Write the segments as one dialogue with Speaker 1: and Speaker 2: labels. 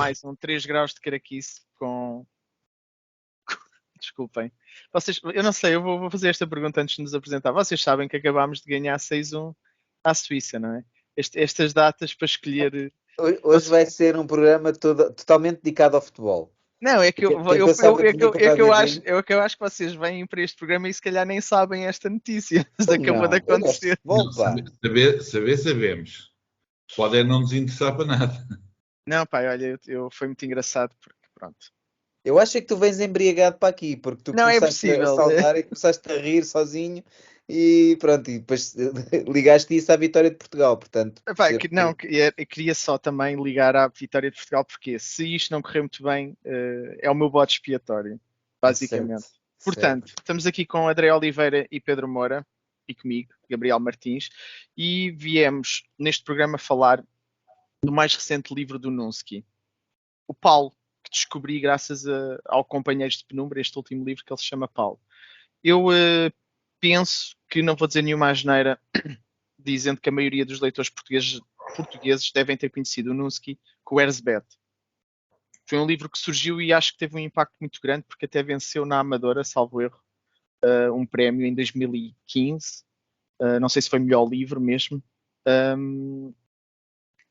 Speaker 1: mais um 3 graus de caraquice com... Desculpem. Vocês, eu não sei, eu vou fazer esta pergunta antes de nos apresentar. Vocês sabem que acabámos de ganhar 6-1 à Suíça, não é? Estas datas para escolher...
Speaker 2: Hoje vai ser um programa totalmente dedicado ao futebol.
Speaker 1: Não, é que eu acho que vocês vêm para este programa e se calhar nem sabem esta notícia. Mas acabou de acontecer.
Speaker 3: Sabemos. Pode não nos interessar para nada.
Speaker 1: Não, pai, olha, foi muito engraçado porque, pronto.
Speaker 2: Eu acho que tu vens embriagado para aqui, porque tu
Speaker 1: não
Speaker 2: começaste a saltar e começaste a rir sozinho e pronto, e depois ligaste isso à vitória de Portugal, portanto...
Speaker 1: Pai, eu queria só também ligar à vitória de Portugal, porque se isto não correr muito bem, é o meu bode expiatório, basicamente.
Speaker 2: Certo.
Speaker 1: Portanto, estamos aqui com André Oliveira e Pedro Moura, e comigo, Gabriel Martins, e viemos neste programa falar do mais recente livro do Nunsky, o Paulo, que descobri graças ao Companheiros de Penumbra, este último livro que ele se chama Paulo. Eu penso que não vou dizer nenhuma asneira dizendo que a maioria dos leitores portugueses devem ter conhecido o Nunsky com o Erzsébet. Foi um livro que surgiu e acho que teve um impacto muito grande, porque até venceu na Amadora, salvo erro, um prémio em 2015. Não sei se foi melhor livro mesmo.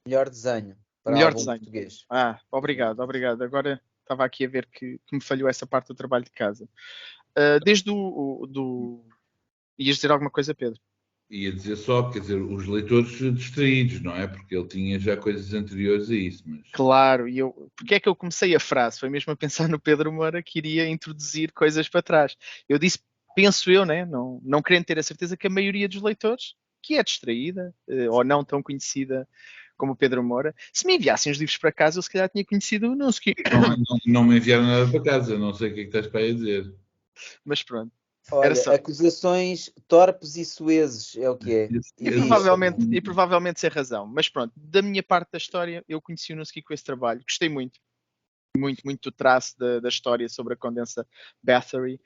Speaker 2: Melhor desenho.
Speaker 1: Melhor desenho.
Speaker 2: Português.
Speaker 1: Obrigado. Agora estava aqui a ver que me falhou essa parte do trabalho de casa. Desde Ias dizer alguma coisa, Pedro?
Speaker 3: Ia dizer só, quer dizer, os leitores distraídos, não é? Porque ele tinha já coisas anteriores a isso. Mas...
Speaker 1: Claro, e porque é que eu comecei a frase? Foi mesmo a pensar no Pedro Moura que iria introduzir coisas para trás. Eu disse, penso eu, né? Não querendo ter a certeza que a maioria dos leitores, que é distraída, ou não tão conhecida como o Pedro Moura, se me enviassem os livros para casa, eu se calhar tinha conhecido o Nunsky.
Speaker 3: Não me enviaram nada para casa, não sei o que é que estás para aí a dizer.
Speaker 1: Mas pronto.
Speaker 2: Olha, acusações torpes e suezes é o que é.
Speaker 1: E provavelmente sem razão. Mas pronto, da minha parte da história, eu conheci o Nunsky com esse trabalho. Gostei muito do traço da história sobre a Condensa Bathory.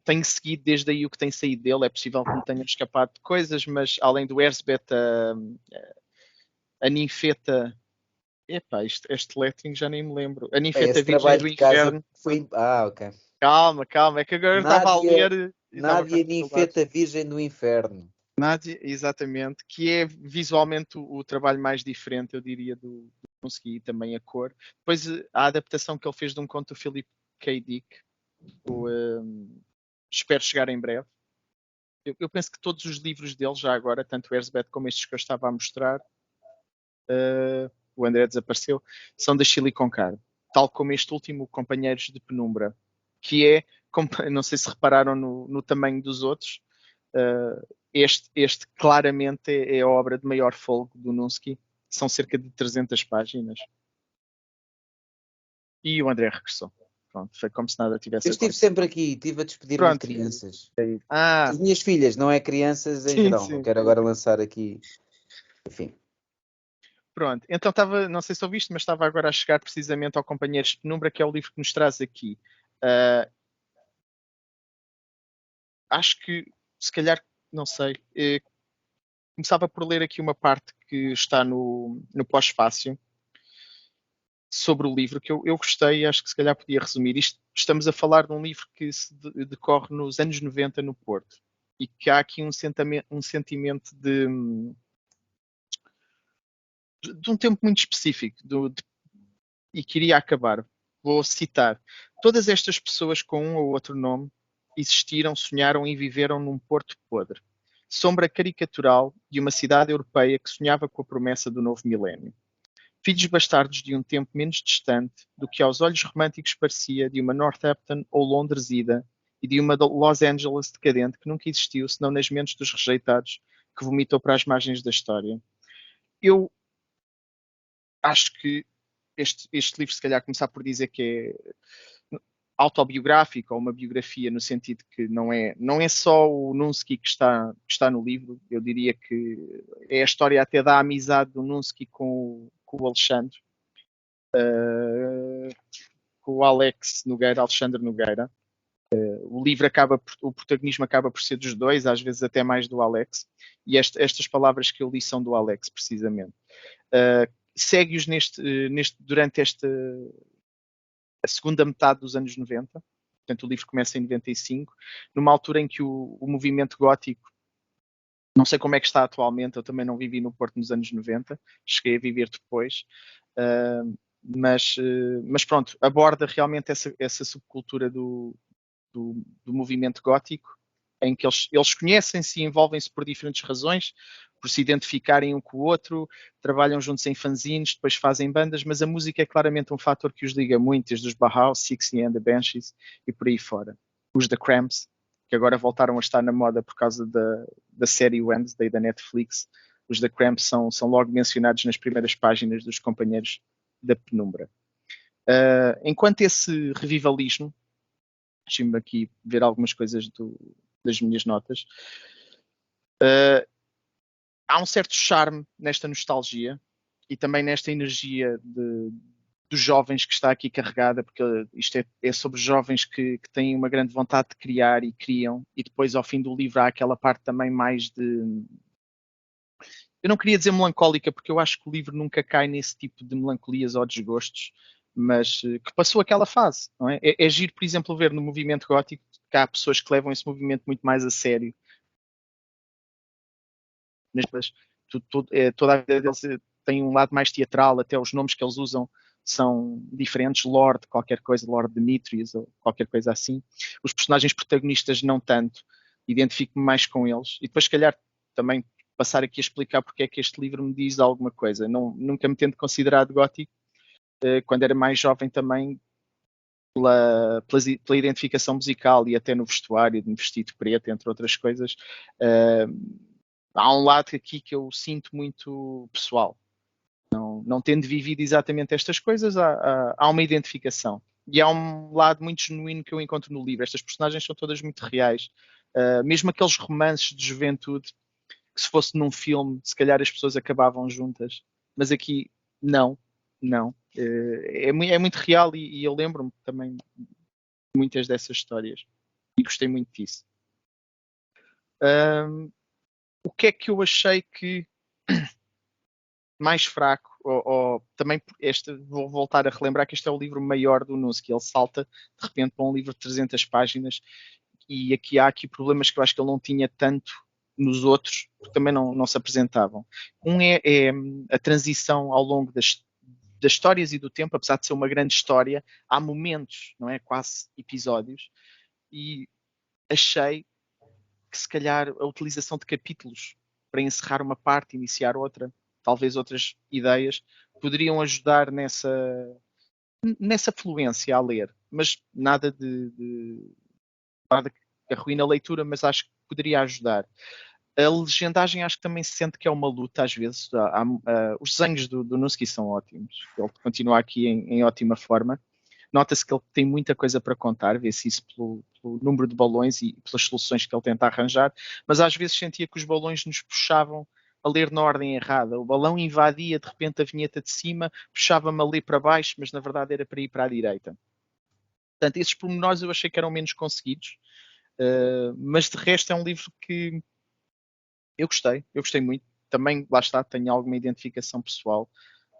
Speaker 1: Tenho seguido desde aí o que tem saído dele. É possível que me tenha escapado de coisas, mas além do Erzsébet, a ninfeta... Epá, este lettering já nem me lembro. A ninfeta Virgem do Inferno.
Speaker 2: Foi... ok.
Speaker 1: Calma, é que agora estava a ler...
Speaker 2: Nádia Ninfeta Virgem do Inferno.
Speaker 1: Nádia, exatamente, que é visualmente o trabalho mais diferente, eu diria, do Nunsky, e também a cor. Depois a adaptação que ele fez de um conto do Philip K. Dick, Espero Chegar em Breve. Eu penso que todos os livros dele, já agora, tanto o Erzsébet como estes que eu estava a mostrar, o André desapareceu, são da Chili con Carne, tal como este último, Companheiros de Penumbra, que é, não sei se repararam no tamanho dos outros, este claramente é a obra de maior folgo do Nunsky, são cerca de 300 páginas. E o André regressou. Pronto, foi como se nada tivesse
Speaker 2: acontecido. Eu estive sempre aqui, estive a despedir-me de crianças. As minhas filhas, não é crianças em geral. Sim. Não quero agora lançar aqui... Enfim.
Speaker 1: Pronto, então estava, não sei se ouviste, mas estava agora a chegar precisamente ao Companheiros de Penumbra, que é o livro que nos traz aqui. Acho que, se calhar, não sei, começava por ler aqui uma parte que está no pós-fácil sobre o livro, que eu gostei e acho que se calhar podia resumir. Estamos a falar de um livro que se decorre nos anos 90 no Porto e que há aqui um sentimento de um tempo muito específico e queria acabar. Vou citar. Todas estas pessoas com um ou outro nome existiram, sonharam e viveram num Porto podre. Sombra caricatural de uma cidade europeia que sonhava com a promessa do novo milénio. Filhos bastardos de um tempo menos distante do que aos olhos românticos parecia de uma Northampton ou Londres ida e de uma Los Angeles decadente que nunca existiu senão nas mentes dos rejeitados que vomitou para as margens da história. Eu acho que este livro, se calhar, começar por dizer que é autobiográfico ou uma biografia no sentido que não é só o Nunsky que está no livro. Eu diria que é a história até da amizade do Nunsky com o Alexandre, com o Alexandre Nogueira. O protagonismo acaba por ser dos dois, às vezes até mais do Alex, e estas palavras que eu li são do Alex, precisamente. segue-os durante a segunda metade dos anos 90. Portanto, o livro começa em 95, numa altura em que o movimento gótico, não sei como é que está atualmente, eu também não vivi no Porto nos anos 90, cheguei a viver depois, mas pronto, aborda realmente essa subcultura do movimento gótico, em que eles conhecem-se e envolvem-se por diferentes razões, por se identificarem um com o outro, trabalham juntos em fanzines, depois fazem bandas, mas a música é claramente um fator que os liga muito, desde os Bauhaus, Siouxsie and the Banshees e por aí fora. Os The Cramps, que agora voltaram a estar na moda por causa da série Wednesday da Netflix, os The Cramps são logo mencionados nas primeiras páginas dos companheiros da penumbra. Enquanto esse revivalismo, deixem-me aqui ver algumas coisas das minhas notas, há um certo charme nesta nostalgia e também nesta energia dos jovens que está aqui carregada, porque isto é sobre jovens que têm uma grande vontade de criar e criam, e depois ao fim do livro há aquela parte também mais de... Eu não queria dizer melancólica, porque eu acho que o livro nunca cai nesse tipo de melancolias ou desgostos, mas que passou aquela fase, não é? É giro, por exemplo, ver no movimento gótico que há pessoas que levam esse movimento muito mais a sério. Mas toda a vida deles tem um lado mais teatral, até os nomes que eles usam são diferentes, Lord qualquer coisa, Lord Demetrius ou qualquer coisa assim. Os personagens protagonistas não tanto, identifico-me mais com eles. E depois, se calhar, também passar aqui a explicar porque é que este livro me diz alguma coisa. Nunca me tendo considerado gótico, quando era mais jovem também, pela identificação musical e até no vestuário, no vestido preto, entre outras coisas, há um lado aqui que eu sinto muito pessoal. Não tendo vivido exatamente estas coisas, há uma identificação. E há um lado muito genuíno que eu encontro no livro. Estas personagens são todas muito reais. Mesmo aqueles romances de juventude, que se fosse num filme, se calhar as pessoas acabavam juntas. Mas aqui, não. É muito real e eu lembro-me também de muitas dessas histórias. E gostei muito disso. O que é que eu achei que mais fraco, ou também vou voltar a relembrar que este é o livro maior do Nusski, ele salta de repente para um livro de 300 páginas e há aqui problemas que eu acho que ele não tinha tanto nos outros, porque também não se apresentavam. Um é a transição ao longo das histórias e do tempo, apesar de ser uma grande história, há momentos, não é? Quase episódios, e achei que se calhar a utilização de capítulos para encerrar uma parte, iniciar outra, talvez outras ideias, poderiam ajudar nessa fluência a ler, mas nada nada que arruine a leitura, mas acho que poderia ajudar. A legendagem acho que também se sente que é uma luta às vezes. Os desenhos do Nusski são ótimos, ele continua aqui em ótima forma. Nota-se que ele tem muita coisa para contar, vê-se isso pelo número de balões e pelas soluções que ele tenta arranjar, mas às vezes sentia que os balões nos puxavam a ler na ordem errada. O balão invadia de repente a vinheta de cima, puxava-me a ler para baixo, mas na verdade era para ir para a direita. Portanto, esses pormenores eu achei que eram menos conseguidos, mas de resto é um livro que eu gostei muito. Também, lá está, tenho alguma identificação pessoal,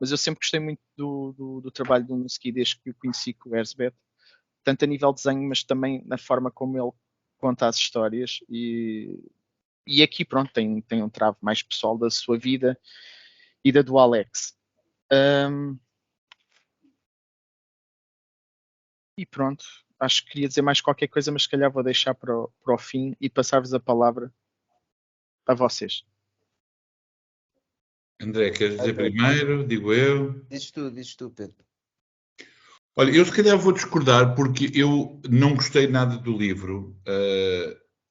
Speaker 1: mas eu sempre gostei muito do trabalho do Nusski desde que o conheci com o Erzsébet, tanto a nível de desenho, mas também na forma como ele conta as histórias. E aqui, pronto, tem um travo mais pessoal da sua vida e da do Alex. E pronto, acho que queria dizer mais qualquer coisa, mas se calhar vou deixar para o fim e passar-vos a palavra a vocês.
Speaker 3: André, queres dizer primeiro? Digo eu.
Speaker 2: Diz tu, Pedro.
Speaker 3: Olha, eu se calhar vou discordar porque eu não gostei nada do livro.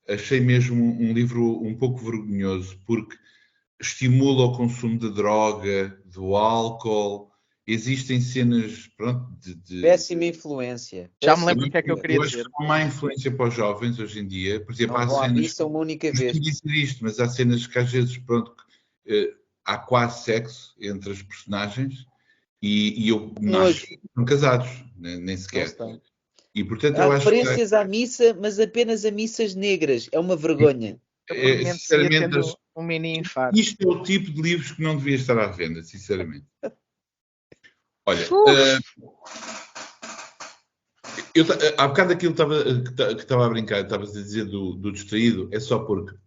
Speaker 3: Achei mesmo um livro um pouco vergonhoso porque estimula o consumo de droga, do álcool. Existem cenas, pronto, de...
Speaker 2: Péssima influência.
Speaker 1: Já me lembro o que é que eu queria dizer.
Speaker 3: Acho que há má influência para os jovens hoje em dia. Por exemplo,
Speaker 2: não vão à missa uma única vez.
Speaker 3: Não dizer isto, mas há cenas que às vezes, pronto, há quase sexo entre as personagens e eu não acho que estão casados, nem sequer. E, portanto,
Speaker 2: há
Speaker 3: eu acho
Speaker 2: referências à missa, mas apenas a missas negras. É uma vergonha.
Speaker 3: Sinceramente,
Speaker 1: um mini infarto.
Speaker 3: Isto é o tipo de livros que não devia estar à venda, sinceramente. Olha, há bocado aquilo que estava a brincar, estavas a dizer do distraído, é só porque,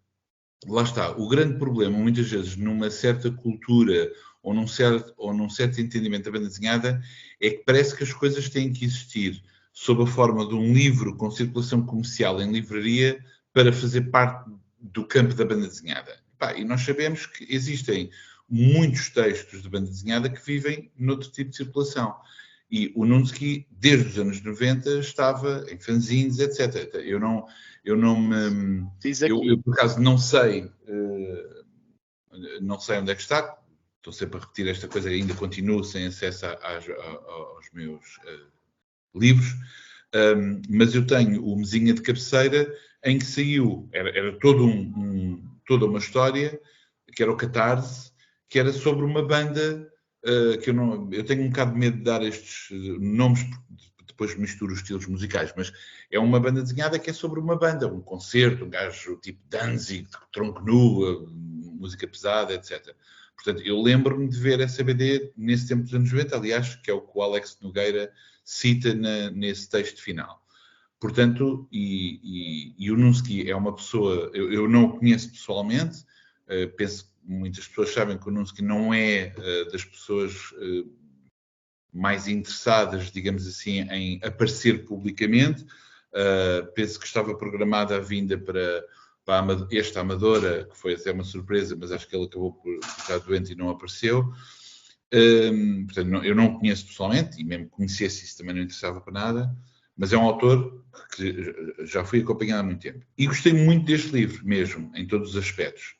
Speaker 3: lá está, o grande problema, muitas vezes, numa certa cultura ou num certo entendimento da banda desenhada, é que parece que as coisas têm que existir sob a forma de um livro com circulação comercial em livraria para fazer parte do campo da banda desenhada. E nós sabemos que existem muitos textos de banda desenhada que vivem noutro tipo de circulação. E o Nunsky, desde os anos 90, estava em fanzines, etc. Eu por acaso, não sei onde é que está. Estou sempre a repetir esta coisa, ainda continuo sem acesso aos meus livros. Mas eu tenho o Mesinha de Cabeceira, em que saiu, era toda uma história, que era o Catarse, que era sobre uma banda, que eu tenho um bocado de medo de dar estes nomes, porque depois misturo os estilos musicais, mas é uma banda desenhada que é sobre uma banda, um concerto, um gajo tipo Danzig, tronco nu, música pesada, etc. Portanto, eu lembro-me de ver essa BD nesse tempo dos anos 90, aliás, que é o que o Alex Nogueira cita nesse texto final. Portanto, e o Nunsky é uma pessoa, eu não o conheço pessoalmente, penso que muitas pessoas sabem que o Nunsky não é das pessoas mais interessadas, digamos assim, em aparecer publicamente. Penso que estava programada a vinda para esta Amadora, que foi até uma surpresa, mas acho que ele acabou por ficar doente e não apareceu. Portanto, eu não o conheço pessoalmente, e mesmo que conhecesse isso também não interessava para nada, mas é um autor que já fui acompanhado há muito tempo. E gostei muito deste livro, mesmo, em todos os aspectos.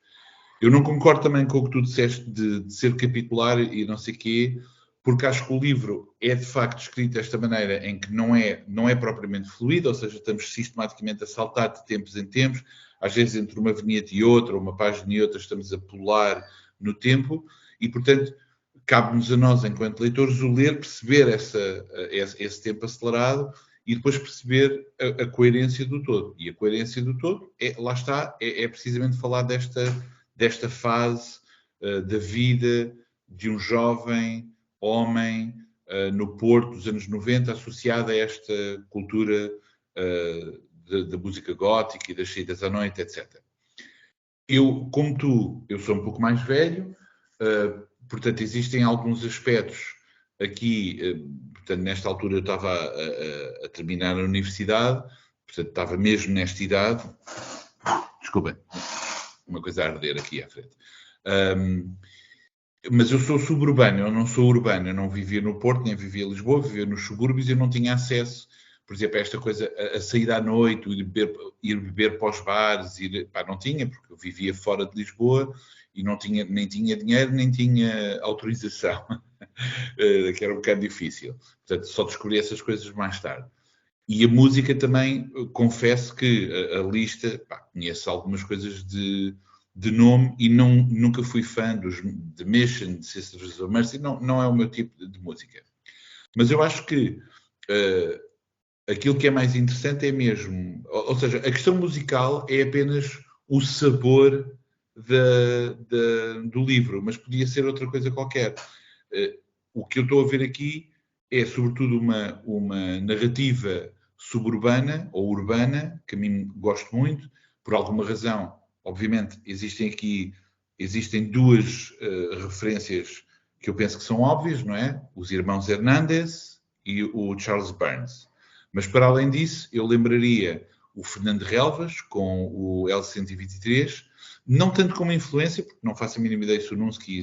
Speaker 3: Eu não concordo também com o que tu disseste de ser capitular e não sei o quê, porque acho que o livro é de facto escrito desta maneira em que não é propriamente fluido, ou seja, estamos sistematicamente a saltar de tempos em tempos, às vezes entre uma vinheta e outra, uma página e outra, estamos a pular no tempo, e portanto cabe-nos a nós, enquanto leitores, o ler, perceber esse tempo acelerado e depois perceber a coerência do todo. E a coerência do todo, lá está, é precisamente falar desta fase da vida de um jovem homem no Porto dos anos 90, associada a esta cultura da música gótica e das saídas à noite, etc. Eu, como tu, eu sou um pouco mais velho, portanto, existem alguns aspectos aqui, portanto, nesta altura eu estava a terminar a universidade, portanto, estava mesmo nesta idade. Desculpem, uma coisa a arder aqui à frente. Mas eu sou suburbano, eu não sou urbano, eu não vivia no Porto, nem vivia em Lisboa, vivia nos subúrbios e eu não tinha acesso, por exemplo, a esta coisa, a sair à noite, ir beber para os bares, não tinha, porque eu vivia fora de Lisboa e nem tinha dinheiro, nem tinha autorização, que era um bocado difícil. Portanto, só descobri essas coisas mais tarde. E a música também, confesso que a lista, conheço algumas coisas de nome e nunca fui fã dos The Mission, de Sisters of Mercy, não é o meu tipo de música. Mas eu acho que aquilo que é mais interessante é mesmo, ou seja, a questão musical é apenas o sabor do livro, mas podia ser outra coisa qualquer. O que eu estou a ver aqui é, sobretudo, uma narrativa suburbana ou urbana, que a mim gosto muito, por alguma razão. Obviamente, existem duas referências que eu penso que são óbvias, não é? Os irmãos Hernandes e o Charles Burns. Mas, para além disso, eu lembraria o Fernando Relvas com o L123, não tanto como influência, porque não faço a mínima ideia se o Nunsky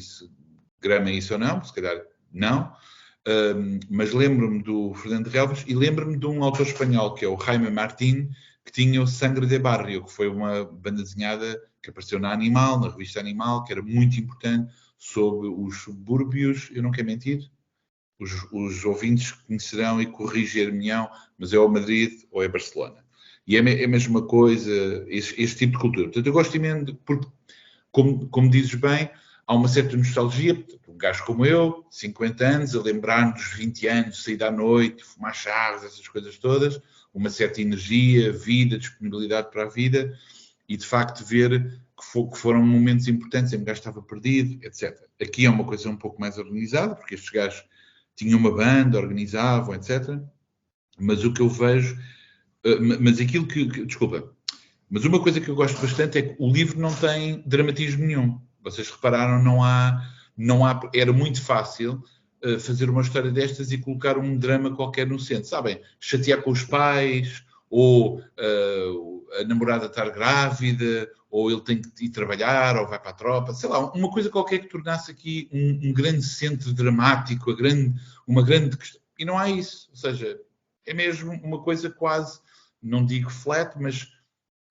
Speaker 3: grama isso ou não, se calhar não, mas lembro-me do Fernando Relvas e lembro-me de um autor espanhol, que é o Jaime Martín, que tinha o Sangre de Barrio, que foi uma banda desenhada que apareceu na Animal, na revista Animal, que era muito importante, sobre os subúrbios, eu não quero mentir, os ouvintes conhecerão e corrigir-me-ão, mas é ou Madrid ou é Barcelona. E é a mesma coisa, este tipo de cultura. Portanto, eu gosto imenso, porque, como dizes bem, há uma certa nostalgia. Portanto, um gajo como eu, 50 anos, a lembrar-me dos 20 anos, sair à noite, fumar charros, essas coisas todas, uma certa energia, vida, disponibilidade para a vida, e de facto ver que foram momentos importantes, em que o gajo estava perdido, etc. Aqui é uma coisa um pouco mais organizada, porque estes gajos tinham uma banda, organizavam, etc. Mas o que eu vejo... mas aquilo desculpa. Mas uma coisa que eu gosto bastante é que o livro não tem dramatismo nenhum. Vocês repararam, não há... Era muito fácil fazer uma história destas e colocar um drama qualquer no centro. Sabem? Chatear com os pais, ou a namorada estar grávida, ou ele tem que ir trabalhar, ou vai para a tropa. Sei lá, uma coisa qualquer que tornasse aqui um grande centro dramático, uma grande questão. E não há isso. Ou seja, é mesmo uma coisa quase, não digo flat, mas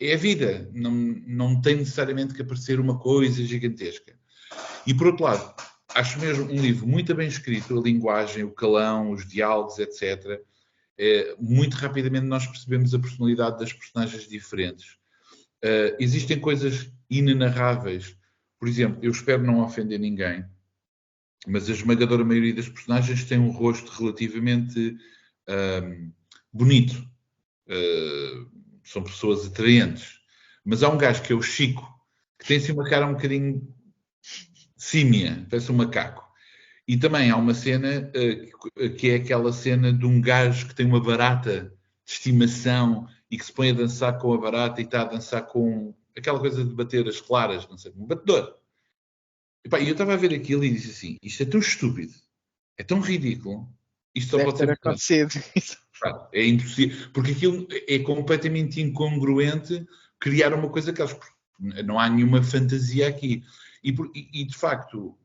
Speaker 3: é a vida. Não tem necessariamente que aparecer uma coisa gigantesca. E, por outro lado, acho mesmo um livro muito bem escrito, a linguagem, o calão, os diálogos, etc. Muito rapidamente nós percebemos a personalidade das personagens diferentes. Existem coisas inenarráveis. Por exemplo, eu espero não ofender ninguém, mas a esmagadora maioria das personagens tem um rosto relativamente bonito. São pessoas atraentes. Mas há um gajo que é o Chico, que tem assim uma cara um bocadinho símia, parece um macaco. E também há uma cena que é aquela cena de um gajo que tem uma barata de estimação e que se põe a dançar com a barata e está a dançar com aquela coisa de bater as claras, não sei, um batedor. E eu estava a ver aquilo e disse assim, isto é tão estúpido, é tão ridículo, isto só pode ser
Speaker 1: acontecido.
Speaker 3: É impossível, porque aquilo é completamente incongruente criar uma coisa que não há nenhuma fantasia aqui. E de facto,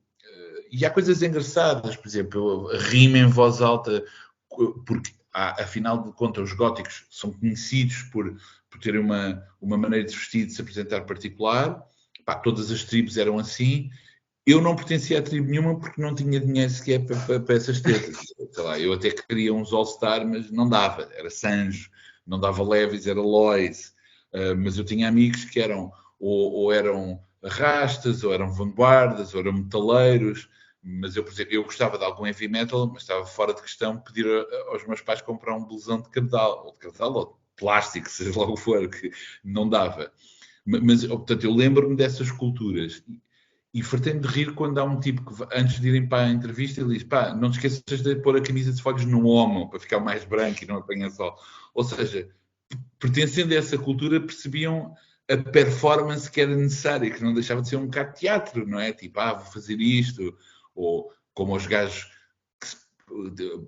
Speaker 3: e há coisas engraçadas, por exemplo, a rima em voz alta, porque afinal de contas os góticos são conhecidos por terem uma maneira de vestir, de se apresentar particular. Todas as tribos eram assim. Eu não pertencia a tribo nenhuma porque não tinha dinheiro sequer para essas tetas. Sei lá, eu até queria uns All-Star, mas não dava. Era Sanjo, não dava Levis, era Lois. Mas eu tinha amigos que eram ou eram rastas, ou eram vanguardas, ou eram metaleiros. Mas eu, por exemplo, eu gostava de algum heavy metal, mas estava fora de questão pedir aos meus pais comprar um blusão de cabedal, ou de plástico, seja lá o que for, que não dava. Mas, portanto, eu lembro-me dessas culturas. E fartei-me de rir quando há um tipo que, antes de irem para a entrevista, ele diz, não te esqueças de pôr a camisa de folhos no ombro, para ficar mais branco e não apanhar sol. Ou seja, pertencendo a essa cultura, percebiam a performance que era necessária, que não deixava de ser um bocado de teatro, não é? Tipo, vou fazer isto, ou como os gajos,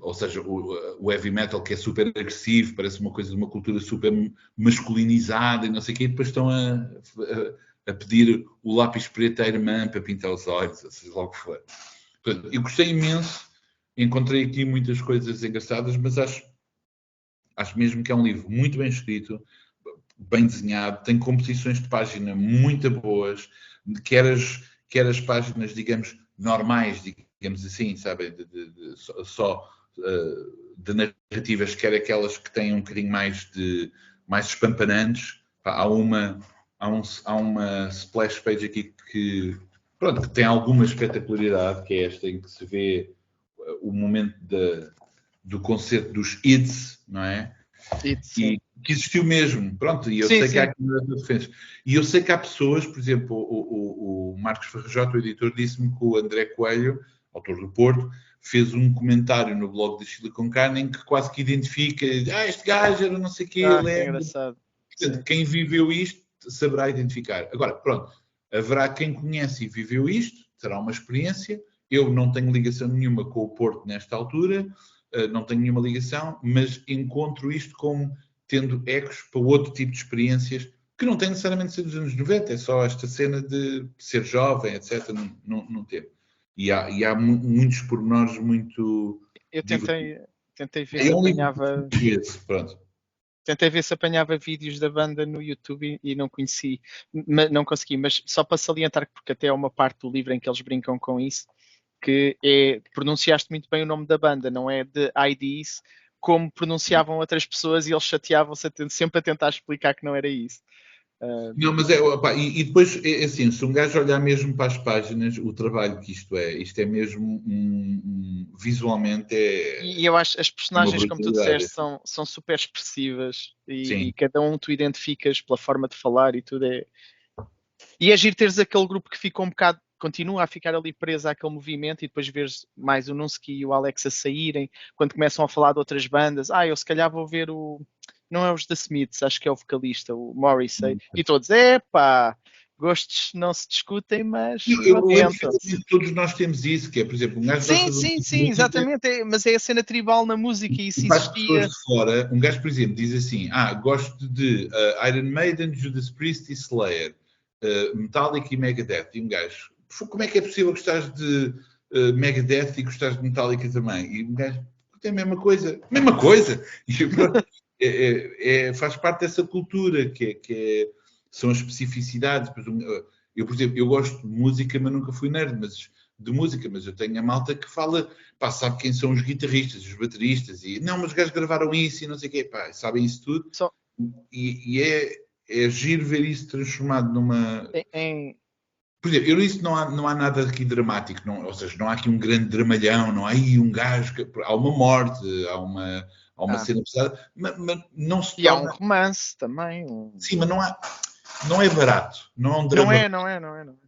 Speaker 3: ou seja, o heavy metal que é super agressivo, parece uma coisa de uma cultura super masculinizada e não sei o quê, e depois estão a pedir o lápis preto à irmã para pintar os olhos, ou seja, logo que for. Portanto, eu gostei imenso, encontrei aqui muitas coisas engraçadas, mas acho mesmo que é um livro muito bem escrito, bem desenhado, tem composições de página muito boas, quer as páginas, digamos, normais, digamos assim, sabe, de narrativas, quer aquelas que têm um bocadinho mais espampanantes. Há uma splash page aqui que tem alguma espetacularidade, que é esta em que se vê o momento do concerto dos IDS, não é? E que existiu mesmo, e eu sei que há aqui defesa. E eu sei que há pessoas, por exemplo, o Marcos Farrajota, o editor, disse-me que o André Coelho, autor do Porto, fez um comentário no blog de Chile com Carne em que quase que identifica, este gajo era não sei o quê,
Speaker 1: é engraçado.
Speaker 3: Portanto, quem viveu isto saberá identificar. Agora, haverá quem conhece e viveu isto, terá uma experiência. Eu não tenho ligação nenhuma com o Porto nesta altura, não tenho nenhuma ligação, mas encontro isto como tendo ecos para outro tipo de experiências que não tem necessariamente de ser dos anos 90, é só esta cena de ser jovem, etc., num tempo. E há muitos pormenores muito...
Speaker 1: Eu tentei ver se apanhava... Tentei ver se apanhava vídeos da banda no YouTube e não consegui, mas só para salientar, porque até é uma parte do livro em que eles brincam com isso, que pronunciaste muito bem o nome da banda, não é de IDs, como pronunciavam outras pessoas e eles chateavam-se sempre a tentar explicar que não era isso.
Speaker 3: Não, mas e depois, assim, se um gajo olhar mesmo para as páginas, o trabalho que isto é mesmo visualmente
Speaker 1: E eu acho as personagens, como tu disseste, são super expressivas e cada um tu identificas pela forma de falar e tudo E é giro teres aquele grupo que fica um bocado continua a ficar ali presa àquele movimento e depois vês mais o Nunsky e o Alex a saírem, quando começam a falar de outras bandas, eu se calhar vou ver não é os The Smiths, acho que é o vocalista, o Morrissey, e todos, gostos não se discutem, mas
Speaker 3: todos nós temos isso, que é, por exemplo, um gajo gosta
Speaker 1: sim, exatamente, mas é a cena tribal na música e isso
Speaker 3: existia. Pessoas de fora, um gajo, por exemplo, diz assim, gosto de Iron Maiden, Judas Priest e Slayer, Metallica e Megadeth, e um gajo, como é que é possível gostares de Megadeth e gostares de Metallica também? E um gajo, é a mesma coisa, e, faz parte dessa cultura que são as especificidades. Eu, por exemplo, eu gosto de música, mas nunca fui nerd de música, mas eu tenho a malta que fala, sabe quem são os guitarristas, os bateristas, e não, mas os gajos gravaram isso e não sei o quê, sabem isso tudo. E é giro ver isso transformado numa... Por exemplo, eu disse não há nada aqui dramático, ou seja, não há aqui um grande dramalhão, não há aí um gajo, há uma morte, há uma cena pesada, mas não se torna...
Speaker 1: E há um romance também.
Speaker 3: Sim, mas não é barato, não é um drama.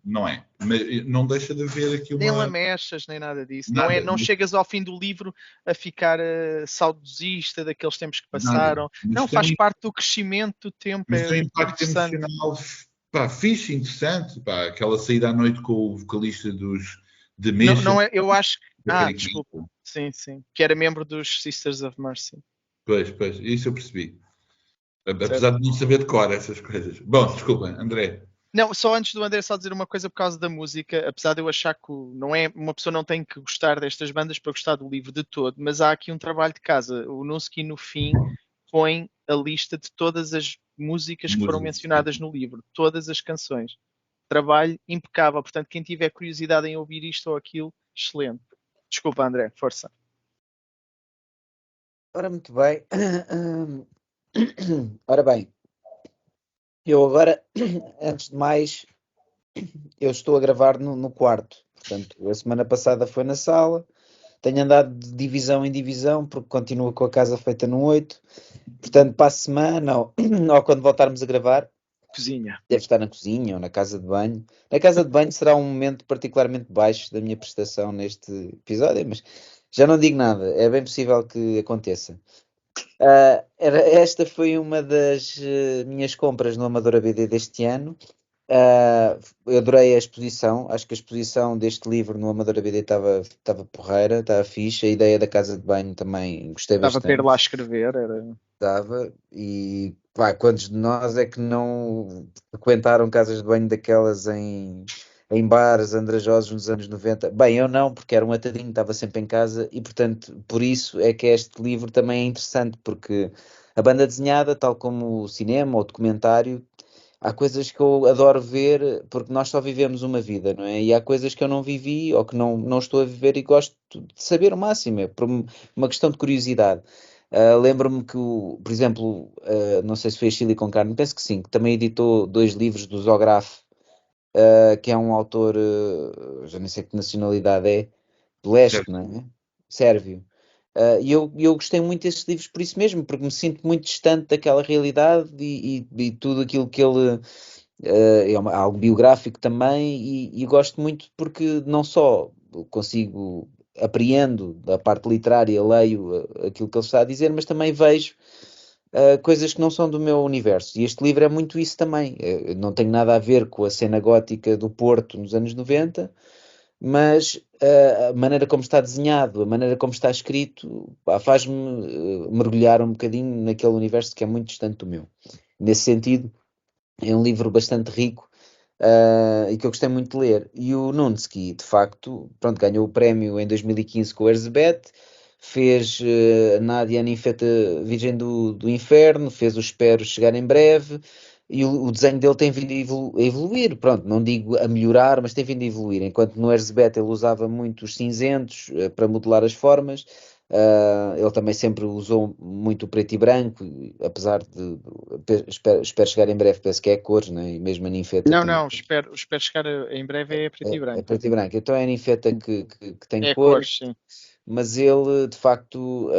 Speaker 3: Não é, mas não deixa de haver aqui uma...
Speaker 1: Nem lamechas, nem nada disso. Não chegas ao fim do livro a ficar saudosista daqueles tempos que passaram. Não, faz parte do crescimento do tempo.
Speaker 3: Mas tem um impacto emocional fixe, interessante. Aquela saída à noite com o vocalista de Mission.
Speaker 1: Não é, eu acho que... desculpa. Sim. Que era membro dos Sisters of Mercy.
Speaker 3: Pois, isso eu percebi. Apesar de não saber de cor essas coisas. Bom, desculpa, André.
Speaker 1: Não, só antes do André só dizer uma coisa por causa da música, apesar de eu achar que uma pessoa não tem que gostar destas bandas para gostar do livro de todo, mas há aqui um trabalho de casa. O Nunsky no fim põe a lista de todas as músicas que foram mencionadas no livro, todas as canções. Trabalho impecável, portanto quem tiver curiosidade em ouvir isto ou aquilo, excelente. Desculpa, André, força.
Speaker 2: Ora, muito bem. Ora bem, eu agora, antes de mais, eu estou a gravar no quarto. Portanto, a semana passada foi na sala. Tenho andado de divisão em divisão, porque continuo com a casa feita no 8. Portanto, para a semana, ou quando voltarmos a gravar,
Speaker 1: cozinha.
Speaker 2: Deve estar na cozinha ou na casa de banho. Na casa de banho será um momento particularmente baixo da minha prestação neste episódio, mas já não digo nada. É bem possível que aconteça. Esta foi uma das minhas compras no Amadora BD deste ano. Eu adorei a exposição. Acho que a exposição deste livro no Amadora BD estava porreira, estava fixe. A ideia da casa de banho também gostei bastante.
Speaker 1: Estava para ir lá escrever.
Speaker 2: Estava. E quantos de nós é que não frequentaram casas de banho daquelas em bares andrajosos nos anos 90? Bem, eu não, porque era um atadinho, estava sempre em casa e, portanto, por isso é que este livro também é interessante, porque a banda desenhada, tal como o cinema ou o documentário, há coisas que eu adoro ver, porque nós só vivemos uma vida, não é? E há coisas que eu não vivi ou que não estou a viver e gosto de saber o máximo, é por uma questão de curiosidade. Lembro-me que, por exemplo, não sei se foi a Chile com Carne, penso que sim, que também editou 2 livros do Zograf, que é um autor, já nem sei que nacionalidade é, do leste, não é? Sérvio. E eu gostei muito desses livros por isso mesmo, porque me sinto muito distante daquela realidade e tudo aquilo que ele... é algo biográfico também e gosto muito porque não só consigo... apreendo da parte literária, leio aquilo que ele está a dizer, mas também vejo coisas que não são do meu universo. E este livro é muito isso também. Não tem nada a ver com a cena gótica do Porto nos anos 90, mas a maneira como está desenhado, a maneira como está escrito, faz-me mergulhar um bocadinho naquele universo que é muito distante do meu. Nesse sentido, é um livro bastante rico e que eu gostei muito de ler. E o Nunsky, de facto, pronto, ganhou o prémio em 2015 com o Erzsébet, fez Nádia a Ninfeta Virgem do Inferno, fez o Espero Chegar em Breve, e o desenho dele tem vindo a evoluir, pronto, não digo a melhorar, mas tem vindo a evoluir, enquanto no Erzsébet ele usava muito os cinzentos para modelar as formas. Ele também sempre usou muito o preto e branco, apesar de espero chegar em breve, penso que é cores, né? E mesmo a Ninfeta
Speaker 1: não, espero chegar em breve é preto e branco.
Speaker 2: É preto e branco, então é a Ninfeta que tem
Speaker 1: cores, sim.
Speaker 2: Mas ele de facto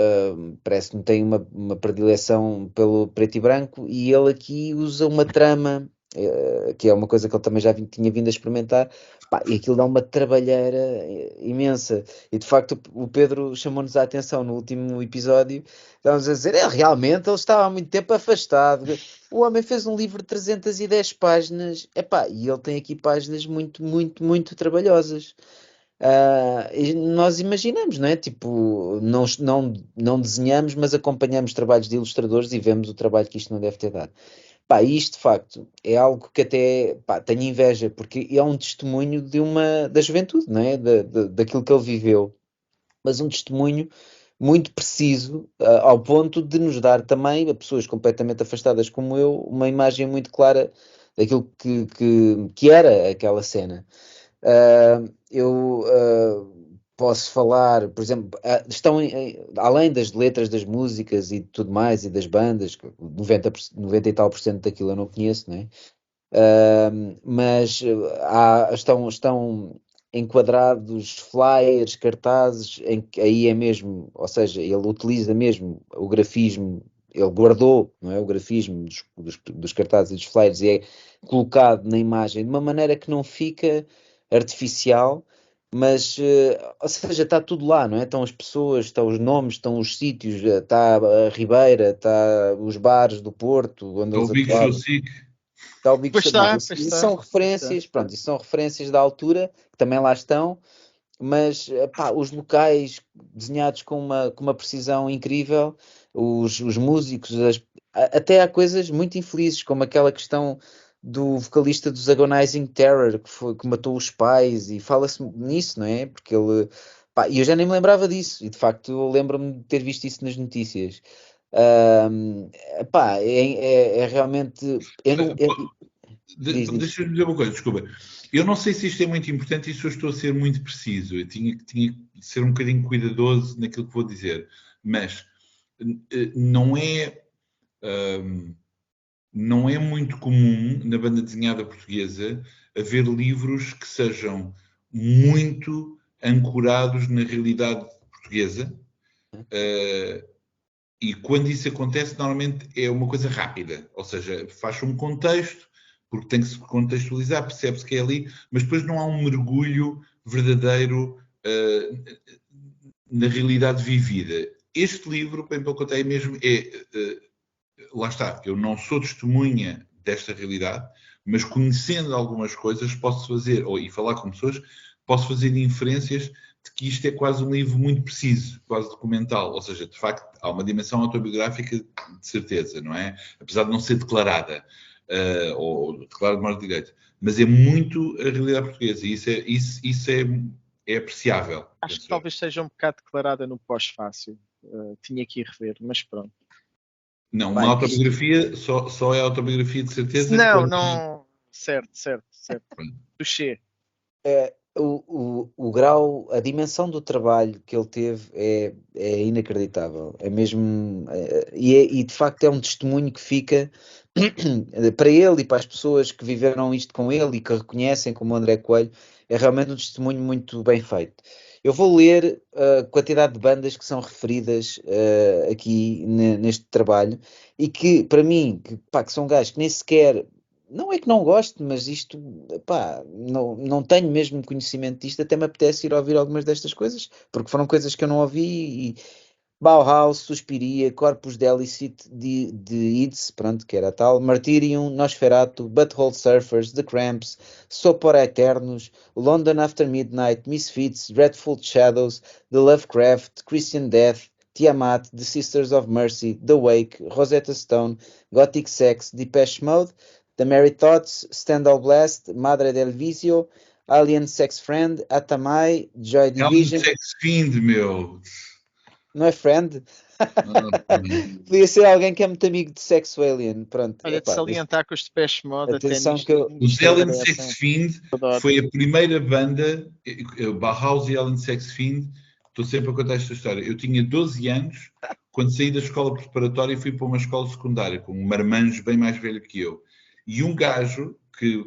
Speaker 2: parece-me tem uma predileção pelo preto e branco, e ele aqui usa uma trama que é uma coisa que ele também já tinha vindo a experimentar, pá, e aquilo dá uma trabalheira imensa. E de facto o Pedro chamou-nos a atenção no último episódio, estávamos a dizer, realmente ele estava há muito tempo afastado. O homem fez um livro de 310 páginas, epá, e ele tem aqui páginas muito, muito, muito trabalhosas. E nós imaginamos, não é? Tipo, não desenhamos, mas acompanhamos trabalhos de ilustradores e vemos o trabalho que isto não deve ter dado. Pá, e isto de facto é algo que até pá, tenho inveja, porque é um testemunho da juventude, não é? Daquilo que ele viveu, mas um testemunho muito preciso, ao ponto de nos dar também, a pessoas completamente afastadas como eu, uma imagem muito clara daquilo que era aquela cena. Eu posso falar, por exemplo, além das letras das músicas e tudo mais, e das bandas, que 90 e tal por cento daquilo eu não conheço, né? Mas estão enquadrados flyers, cartazes, em que aí é mesmo, ou seja, ele utiliza mesmo o grafismo, ele guardou, não é, o grafismo dos cartazes e dos flyers e é colocado na imagem de uma maneira que não fica artificial, mas, ou seja, está tudo lá, não é? Estão as pessoas, estão os nomes, estão os sítios, está a Ribeira, está os bares do Porto, onde
Speaker 3: É o
Speaker 2: eles
Speaker 3: Big Show
Speaker 2: atuavam.
Speaker 3: Sick.
Speaker 2: Está o Big
Speaker 1: Pois
Speaker 2: Show. Não,
Speaker 1: está,
Speaker 2: isso,
Speaker 1: pois
Speaker 2: isso
Speaker 1: está.
Speaker 2: são referências, pronto, isso são referências da altura, que também lá estão, mas pá, os locais desenhados com uma precisão incrível, os músicos, até há coisas muito infelizes, como aquela questão do vocalista dos Agonizing Terror, que matou os pais, e fala-se nisso, não é? Porque ele. Pá, e eu já nem me lembrava disso, e de facto eu lembro-me de ter visto isso nas notícias. Ahm, Pá, é realmente. Eu não, diz.
Speaker 3: Deixa-me dizer uma coisa, desculpa. Eu não sei se isto é muito importante e se eu estou a ser muito preciso. Eu tinha que ser um bocadinho cuidadoso naquilo que vou dizer. Mas não é, ahm, não é muito comum na banda desenhada portuguesa haver livros que sejam muito ancorados na realidade portuguesa. E quando isso acontece, normalmente é uma coisa rápida, ou seja, faz um contexto, porque tem que se contextualizar, percebe-se que é ali, mas depois não há um mergulho verdadeiro na realidade vivida. Este livro, bem pelo contrário, mesmo lá está, eu não sou testemunha desta realidade, mas conhecendo algumas coisas posso fazer, e falar com pessoas, posso fazer inferências de que isto é quase um livro muito preciso, quase documental, ou seja, de facto há uma dimensão autobiográfica de certeza, não é? Apesar de não ser declarada, ou declarada de modo direito, mas é muito a realidade portuguesa e isso é apreciável,
Speaker 1: Acho que
Speaker 3: penso eu.
Speaker 1: talvez seja um bocado declarada no pós-fácil. Tinha que ir rever, mas pronto.
Speaker 3: Não, uma
Speaker 2: Bem,
Speaker 3: autobiografia só é autobiografia de certeza
Speaker 1: Não,
Speaker 3: quando.
Speaker 1: não. Certo, certo, certo. Touché.
Speaker 2: o grau, a dimensão do trabalho que ele teve é inacreditável. É mesmo. E de facto é um testemunho que fica para ele e para as pessoas que viveram isto com ele e que reconhecem como André Coelho. É realmente um testemunho muito bem feito. Eu vou ler a quantidade de bandas que são referidas aqui neste trabalho e que, para mim, que são gajos que nem sequer. Não é que não gosto, mas isto, pá, não tenho mesmo conhecimento disto, até me apetece ir ouvir algumas destas coisas, porque foram coisas que eu não ouvi, e Bauhaus, Suspiria, Corpus Delicit, de Ides, pronto, que era tal, Martyrium, Nosferatu, Butthole Surfers, The Cramps, Sopor Eternos, London After Midnight, Misfits, Dreadful Shadows, The Lovecraft, Christian Death, Tiamat, The Sisters of Mercy, The Wake, Rosetta Stone, Gothic Sex, Depeche Mode, The Merry Thoughts, Stendhal Blast, Madre del Vicio, Alien Sex Friend, Atamai, Joy
Speaker 3: É um
Speaker 2: Division,
Speaker 3: sex fiend, meu.
Speaker 2: não é Friend? Podia ser alguém que é muito amigo de Sexo Alien, pronto,
Speaker 1: Olha, de
Speaker 2: epá,
Speaker 1: salientar que os Depeche Mode, até
Speaker 2: atenção
Speaker 1: nisto,
Speaker 2: que eu,
Speaker 3: Os
Speaker 1: nisto
Speaker 3: Alien Sex
Speaker 1: aparecem.
Speaker 3: Fiend
Speaker 1: Adoro.
Speaker 3: foi a primeira banda, Bauhaus e Alien Sex Fiend, estou sempre a contar esta história. Eu tinha 12 anos, quando saí da escola preparatória e fui para uma escola secundária, com um marmanjo bem mais velho que eu. E um gajo, que,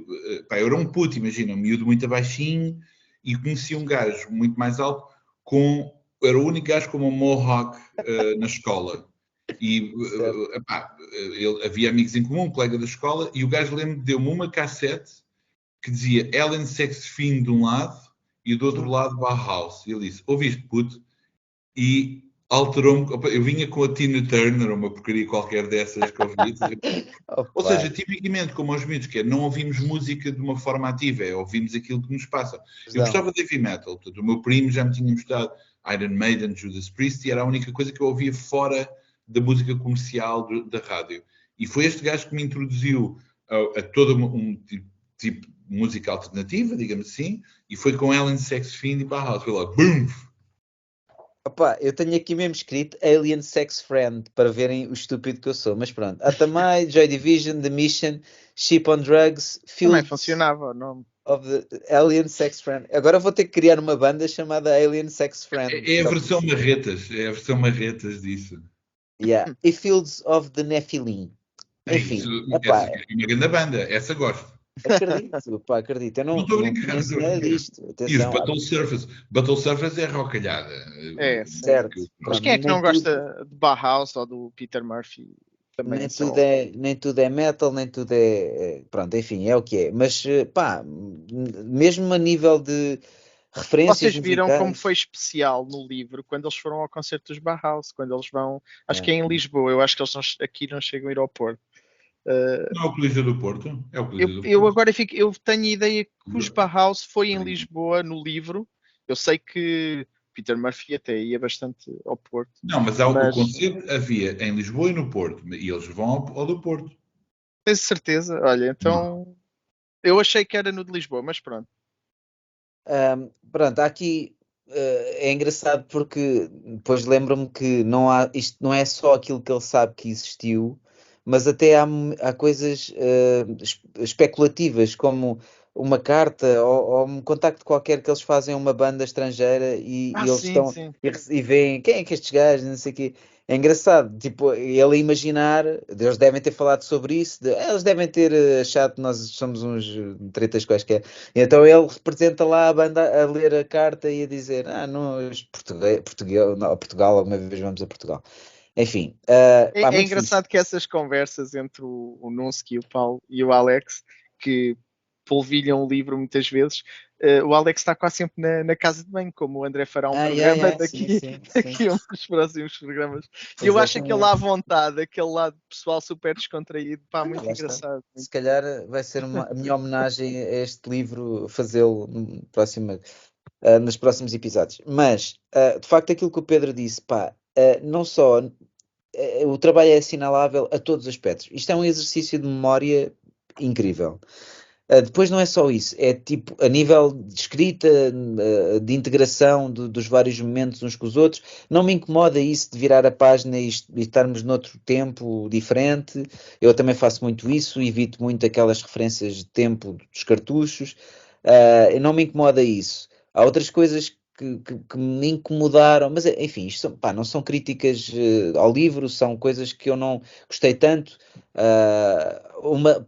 Speaker 3: pá, eu era um puto, imagina, um miúdo muito baixinho, e conheci um gajo muito mais alto, era o único gajo com uma mohawk na escola. E epá, havia amigos em comum, um colega da escola, e o gajo deu-me uma cassete que dizia Ellen Sexfin de um lado e do outro lado Bauhaus. E ele disse, ouviste, puto? E alterou-me. Eu vinha com a Tina Turner, uma porcaria qualquer dessas que eu ouvi. Ou seja, tipicamente, como aos miúdos, que é, não ouvimos música de uma forma ativa, é ouvimos aquilo que nos passa. Eu gostava de heavy metal, portanto, o meu primo já me tinha mostrado Iron Maiden, Judas Priest, e era a única coisa que eu ouvia fora da música comercial da rádio. E foi este gajo que me introduziu a todo um tipo de música alternativa, digamos assim, e foi com Ellen Sexfin e Bauhaus. Foi logo, BUM!
Speaker 2: Opa, eu tenho aqui mesmo escrito Alien Sex Friend para verem o estúpido que eu sou, mas pronto. Atamai, Joy Division, The Mission, Ship on Drugs,
Speaker 1: Também
Speaker 2: Fields
Speaker 1: funcionava o nome.
Speaker 2: of the Alien Sex Friend. Agora vou ter que criar uma banda chamada Alien Sex Friend.
Speaker 3: É a versão marretas, é a versão marretas disso.
Speaker 2: Yeah. E Fields of the Nephilim. Enfim,
Speaker 3: Essa é uma grande banda, essa gosto.
Speaker 2: acredito, pá, acredito. Eu
Speaker 3: Não estou
Speaker 2: não
Speaker 3: brincando,
Speaker 2: conheço nada disto.
Speaker 3: E os
Speaker 2: Atenção,
Speaker 3: Battle Surface? Battle Surface é rocalhada.
Speaker 1: É, sim.
Speaker 2: certo.
Speaker 1: Mas
Speaker 2: Pronto,
Speaker 1: quem é que não gosta de Bauhaus ou do Peter Murphy? Também
Speaker 2: nem tudo é metal, nem tudo pronto, enfim, é o que é. Mas, pá, mesmo a nível de referências
Speaker 1: Vocês viram como foi
Speaker 2: musicais.
Speaker 1: especial no livro quando eles foram ao concerto dos Bauhaus, quando eles vão, acho
Speaker 2: É.
Speaker 1: que é em Lisboa, eu acho que eles aqui não chegam a ir ao Porto.
Speaker 3: Não é o Coliseu do Porto? É o Coliseu do
Speaker 1: Eu
Speaker 3: Porto.
Speaker 1: agora eu tenho a ideia que os Bauhaus foi em Lisboa no livro. Eu sei que Peter Murphy até ia bastante ao Porto.
Speaker 3: Não, mas o concerto havia em Lisboa e no Porto. E eles vão ao do Porto.
Speaker 1: Tens certeza? Olha, então eu achei que era no de Lisboa, mas pronto.
Speaker 2: Pronto, há aqui é engraçado porque depois lembro-me que isto não é só aquilo que ele sabe que existiu, mas até há coisas especulativas, como uma carta ou um contacto qualquer que eles fazem a uma banda estrangeira e eles
Speaker 1: Sim,
Speaker 2: estão
Speaker 1: sim.
Speaker 2: e veem quem é que estes gajos, não sei o quê. É engraçado, tipo, ele a imaginar, eles devem ter falado sobre isso, eles devem ter achado que nós somos uns tretas quaisquer. Então ele representa lá a banda a ler a carta e a dizer: não, Portugal, alguma vez vamos a Portugal. Enfim, pá,
Speaker 1: É
Speaker 2: muito fixe.
Speaker 1: engraçado que essas conversas entre o Nunsky, o Paulo e o Alex, que polvilham o livro muitas vezes, o Alex está quase sempre na casa de banho, como o André fará um programa
Speaker 2: Sim,
Speaker 1: daqui,
Speaker 2: sim,
Speaker 1: daqui a uns próximos programas. E eu acho aquele
Speaker 2: exatamente.
Speaker 1: à vontade, aquele lado pessoal super descontraído, pá, muito
Speaker 2: Lá está.
Speaker 1: engraçado.
Speaker 2: Se calhar vai ser a minha homenagem a este livro, fazê-lo nos próximos episódios. Mas, de facto, aquilo que o Pedro disse, pá, não só o trabalho é assinalável a todos os aspectos. Isto é um exercício de memória incrível. Depois não é só isso, é tipo a nível de escrita, de integração dos vários momentos uns com os outros. Não me incomoda isso de virar a página e estarmos noutro tempo diferente. Eu também faço muito isso, evito muito aquelas referências de tempo dos cartuchos. Não me incomoda isso. Há outras coisas que me incomodaram, mas enfim, isto não são críticas ao livro, são coisas que eu não gostei tanto.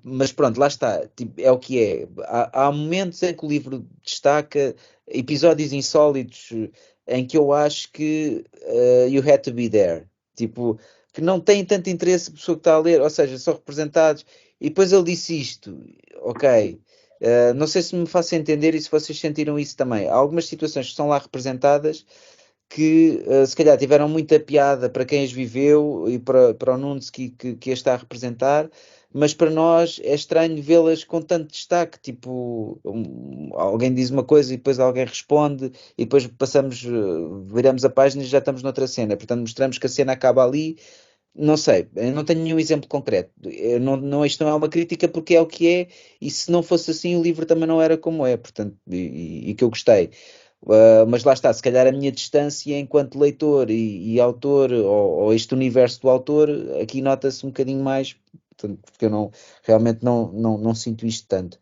Speaker 2: Mas pronto, lá está, tipo, é o que é. Há momentos em que o livro destaca episódios insólitos em que eu acho que you had to be there, tipo, que não tem tanto interesse a pessoa que está a ler, ou seja, são representados. E depois ele disse isto, ok. Não sei se me faço entender e se vocês sentiram isso também. Há algumas situações que são lá representadas que se calhar tiveram muita piada para quem as viveu e para o Nunes que as está a representar, mas para nós é estranho vê-las com tanto destaque, tipo, alguém diz uma coisa e depois alguém responde e depois viramos a página e já estamos noutra cena, portanto mostramos que a cena acaba ali. Não sei, eu não tenho nenhum exemplo concreto. Isto não é uma crítica porque é o que é, e se não fosse assim, o livro também não era como é, portanto, e que eu gostei. Mas lá está, se calhar a minha distância enquanto leitor e autor, ou este universo do autor, aqui nota-se um bocadinho mais, portanto, porque eu realmente não sinto isto tanto.